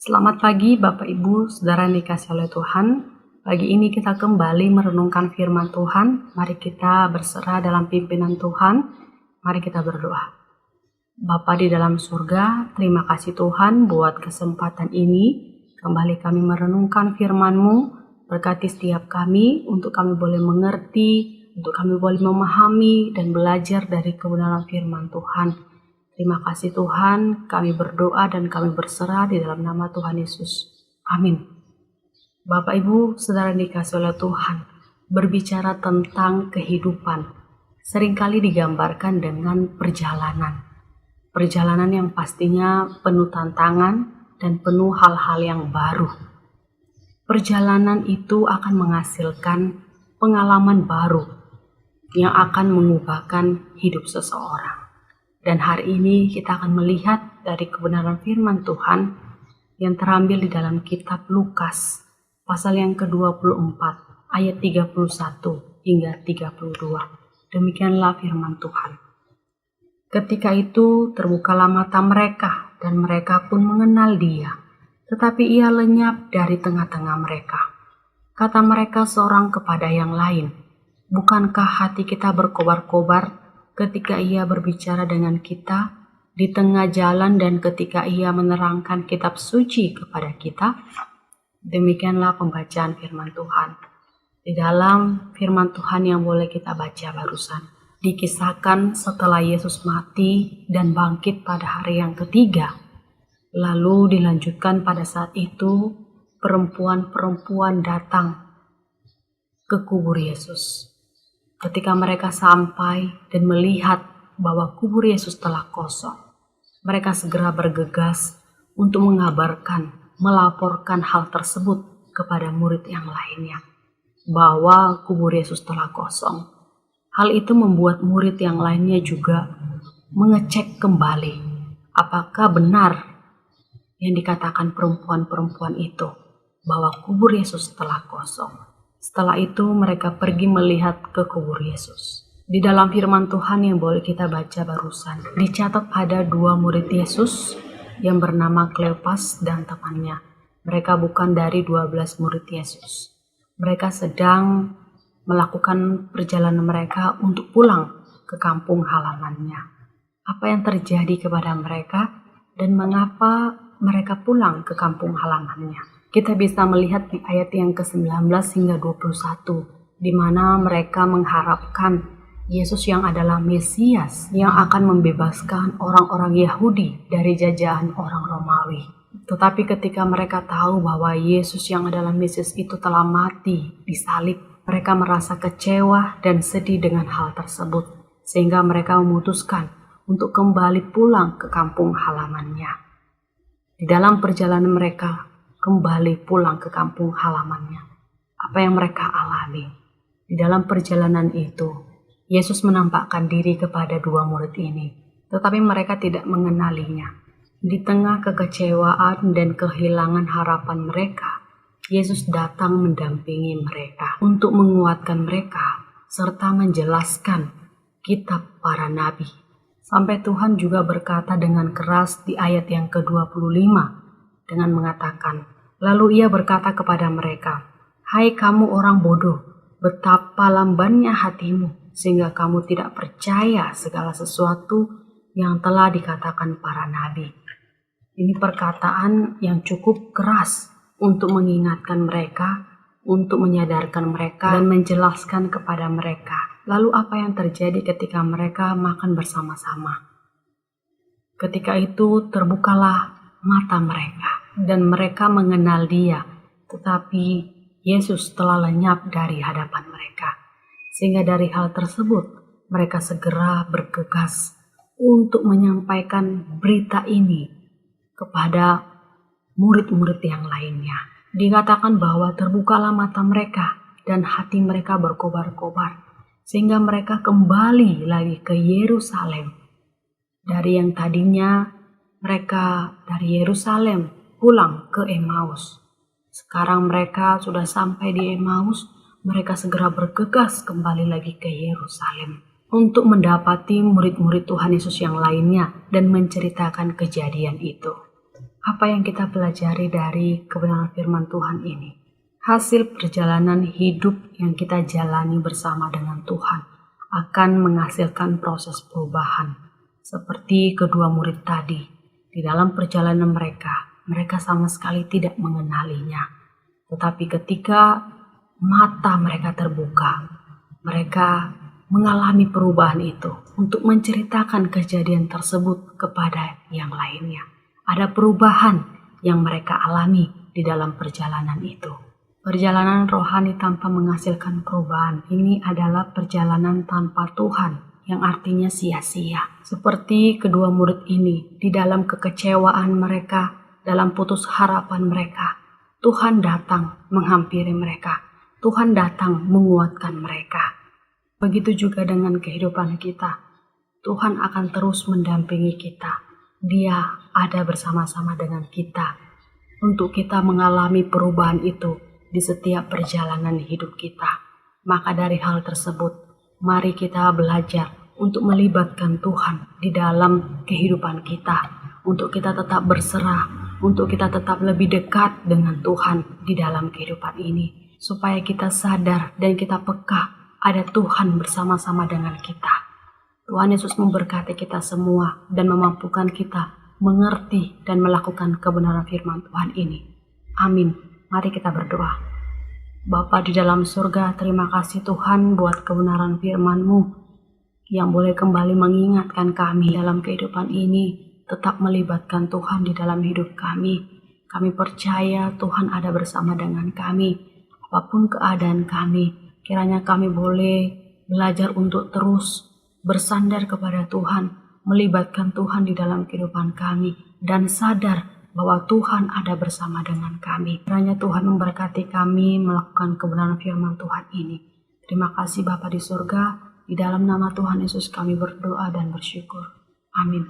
Selamat pagi Bapak Ibu, Saudara yang dikasihi oleh Tuhan. Pagi ini kita kembali merenungkan firman Tuhan. Mari kita berserah dalam pimpinan Tuhan. Mari kita berdoa. Bapa di dalam surga, terima kasih Tuhan buat kesempatan ini. Kembali kami merenungkan firman-Mu. Berkati setiap kami untuk kami boleh mengerti, untuk kami boleh memahami dan belajar dari kebenaran firman Tuhan. Terima kasih Tuhan, kami berdoa dan kami berserah di dalam nama Tuhan Yesus. Amin. Bapak Ibu, Saudara yang dikasihi oleh Tuhan, berbicara tentang kehidupan seringkali digambarkan dengan perjalanan. Perjalanan yang pastinya penuh tantangan dan penuh hal-hal yang baru. Perjalanan itu akan menghasilkan pengalaman baru yang akan mengubahkan hidup seseorang. Dan hari ini kita akan melihat dari kebenaran firman Tuhan yang terambil di dalam kitab Lukas pasal yang ke-24 ayat 31 hingga 32. Demikianlah firman Tuhan. Ketika itu terbukalah mata mereka dan mereka pun mengenal Dia, tetapi Ia lenyap dari tengah-tengah mereka. Kata mereka seorang kepada yang lain, "Bukankah hati kita berkobar-kobar ketika Ia berbicara dengan kita di tengah jalan dan ketika Ia menerangkan kitab suci kepada kita?" Demikianlah pembacaan firman Tuhan. Di dalam firman Tuhan yang boleh kita baca barusan, dikisahkan setelah Yesus mati dan bangkit pada hari yang ketiga. Lalu dilanjutkan pada saat itu perempuan-perempuan datang ke kubur Yesus. Ketika mereka sampai dan melihat bahwa kubur Yesus telah kosong, mereka segera bergegas untuk mengabarkan, melaporkan hal tersebut kepada murid yang lainnya, bahwa kubur Yesus telah kosong. Hal itu membuat murid yang lainnya juga mengecek kembali apakah benar yang dikatakan perempuan-perempuan itu, bahwa kubur Yesus telah kosong. Setelah itu mereka pergi melihat ke kubur Yesus. Di dalam firman Tuhan yang boleh kita baca barusan, dicatat ada 2 murid Yesus yang bernama Kleopas dan temannya. Mereka bukan dari 12 murid Yesus. Mereka sedang melakukan perjalanan mereka untuk pulang ke kampung halamannya. Apa yang terjadi kepada mereka dan mengapa mereka pulang ke kampung halamannya? Kita bisa melihat di ayat yang ke-19 hingga 21, di mana mereka mengharapkan Yesus yang adalah Mesias yang akan membebaskan orang-orang Yahudi dari jajahan orang Romawi. Tetapi ketika mereka tahu bahwa Yesus yang adalah Mesias itu telah mati, disalib, mereka merasa kecewa dan sedih dengan hal tersebut, sehingga mereka memutuskan untuk kembali pulang ke kampung halamannya. Di dalam perjalanan mereka kembali pulang ke kampung halamannya, apa yang mereka alami? Di dalam perjalanan itu, Yesus menampakkan diri kepada 2 murid ini, tetapi mereka tidak mengenalinya. Di tengah kekecewaan dan kehilangan harapan mereka, Yesus datang mendampingi mereka untuk menguatkan mereka serta menjelaskan kitab para nabi. Sampai Tuhan juga berkata dengan keras di ayat yang ke-25 dengan mengatakan, lalu Ia berkata kepada mereka, "Hai kamu orang bodoh, betapa lambannya hatimu, sehingga kamu tidak percaya segala sesuatu yang telah dikatakan para nabi." Ini perkataan yang cukup keras untuk mengingatkan mereka, untuk menyadarkan mereka dan menjelaskan kepada mereka. Lalu apa yang terjadi ketika mereka makan bersama-sama? Ketika itu terbukalah mata mereka dan mereka mengenal Dia, tetapi Yesus telah lenyap dari hadapan mereka. Sehingga dari hal tersebut mereka segera bergegas untuk menyampaikan berita ini kepada murid-murid yang lainnya. Dikatakan bahwa terbukalah mata mereka dan hati mereka berkobar-kobar, sehingga mereka kembali lagi ke Yerusalem. Dari yang tadinya mereka dari Yerusalem pulang ke Emmaus, sekarang mereka sudah sampai di Emmaus. Mereka segera bergegas kembali lagi ke Yerusalem untuk mendapati murid-murid Tuhan Yesus yang lainnya dan menceritakan kejadian itu. Apa yang kita pelajari dari kebenaran firman Tuhan ini? Hasil perjalanan hidup yang kita jalani bersama dengan Tuhan akan menghasilkan proses perubahan. Seperti kedua murid tadi, di dalam perjalanan mereka sama sekali tidak mengenalinya. Tetapi ketika mata mereka terbuka, mereka mengalami perubahan itu untuk menceritakan kejadian tersebut kepada yang lainnya. Ada perubahan yang mereka alami di dalam perjalanan itu. Perjalanan rohani tanpa menghasilkan perubahan ini adalah perjalanan tanpa Tuhan, yang artinya sia-sia. Seperti kedua murid ini, di dalam kekecewaan mereka, dalam putus harapan mereka, Tuhan datang menghampiri mereka. Tuhan datang menguatkan mereka. Begitu juga dengan kehidupan kita. Tuhan akan terus mendampingi kita. Dia ada bersama-sama dengan kita untuk kita mengalami perubahan itu di setiap perjalanan hidup kita. Maka dari hal tersebut, mari kita belajar untuk melibatkan Tuhan di dalam kehidupan kita, untuk kita tetap berserah, untuk kita tetap lebih dekat dengan Tuhan di dalam kehidupan ini, supaya kita sadar dan kita peka ada Tuhan bersama-sama dengan kita. Tuhan Yesus memberkati kita semua dan memampukan kita mengerti dan melakukan kebenaran firman Tuhan ini. Amin. Mari kita berdoa. Bapa di dalam surga, terima kasih Tuhan buat kebenaran firman-Mu yang boleh kembali mengingatkan kami dalam kehidupan ini, tetap melibatkan Tuhan di dalam hidup kami. Kami percaya Tuhan ada bersama dengan kami, apapun keadaan kami. Kiranya kami boleh belajar untuk terus bersandar kepada Tuhan, melibatkan Tuhan di dalam kehidupan kami, dan sadar bahwa Tuhan ada bersama dengan kami. Kiranya Tuhan memberkati kami melakukan kebenaran firman Tuhan ini. Terima kasih Bapa di surga, di dalam nama Tuhan Yesus kami berdoa dan bersyukur. Amin.